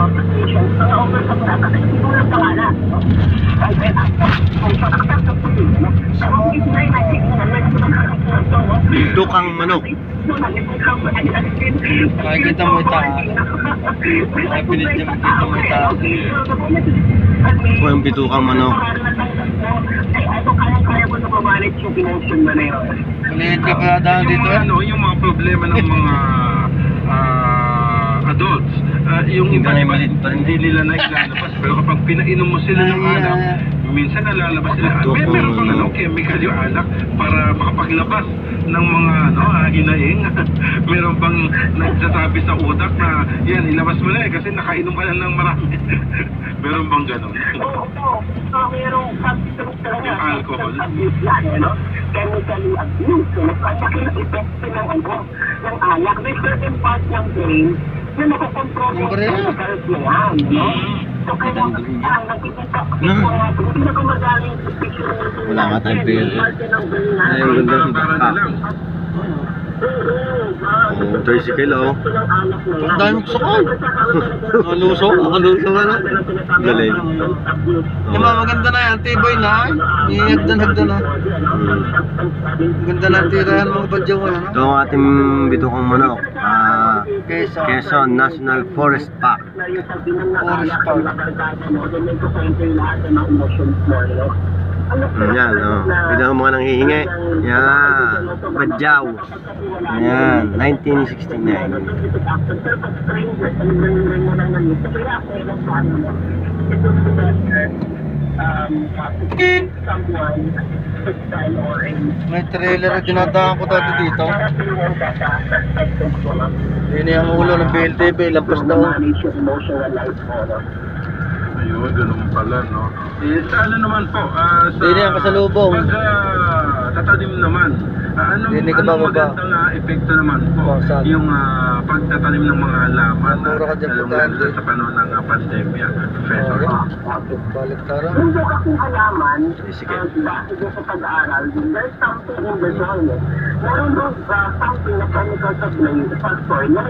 application sa over sa mga kasi sinulat ka nga na. Kahit may accept sa pulis, no? Pero kung ito na yung nagsimulan, may nagsimulan ito, no? Bitukang manok. Makikita mo ita. Pilit niya makikita mo ita. Ito yung bitukang manok. Ay, ito kaya ko na mamanage yung emotion mo na yun. Maliit ka pa dahil dito eh. Yung mga problema ng mga adults, yung iba Hanggang maliit pa rin. hindi nila na ilalabas, pero kapag pinainom mo sila ng alak, minsan nalalabas sila. Meron pang chemical yung alak para makapaglabas ng mga hinaing. Meron bang nagsasabi sa utak na yan, ilabas mo na kasi nakainom ka na ng marami. Meron bang ganon? Oo. Merong substance talaga. Yung alcohol? Abuse yan, no? Chemically abuse. At saka yung epekto ng alak. May certain part ng brain na nakakontrol yung chemicals na yan, no? So kaya ang nakikita ko hindi na kumagaling picture Wala nga tayong pera. Ay, ang ganda ng Para na lang. Oh, tricycle oh. Ang dami ko sakay. Nalusok. Nakalusok ano? Galing. Di ba maganda na yan, tibay na. Hagdan na. Ganda na tirahan mga badyaw ano. Ito ang ating bitukang manok. Quezon National Forest Park. Forest Park. Yan, oh. Ito ang mga nanghihingi. Yan. Badyaw. Yan. 1969. May trailer na dinadaan ko dati dito. Yun yung ulo ng BLTV, lampas daw. Ayun, ganun pala, no? Sa ano naman po, Hindi yan kasalubong. Pag tatanim naman, Hindi ka bababa. magandang epekto naman po Saan? yung pagtatanim ng mga halaman Mura ka dyan, lalo importante. sa panahon ng pandemya, Professor. Balik tara. Hindi kasing halaman, Sige. dahil sa pag-aaral, there's something in the soil. Meron doon something na chemical sa brain, sa soil, na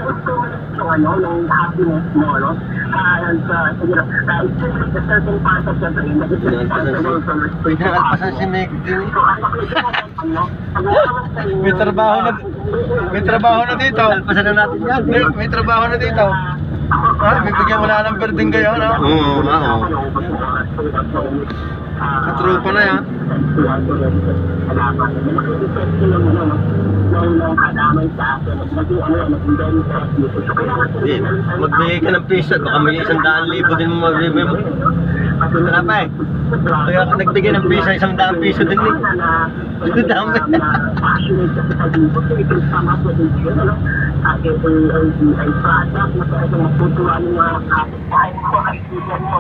yung yung happiness mo, no? And, it stimulates a certain part of the brain that is responsible for Pinalpasan si Meg din. So, ang makikita mo, May trabaho na dito. Alpasan na natin yan. May trabaho na dito. Bibigyan mo na ng berdeng kayo, no? Oo, oo. Katrupa na yan. Hindi, magbigay ka ng piso. Baka may 100,000 din mo mabibigay mo. Wala pa eh. Kaya ako nagbigay ng piso, 100 piso din eh. Ang dami. Ay product na talagang maputuan ng mga kapit-bahay mo, kaibigan mo,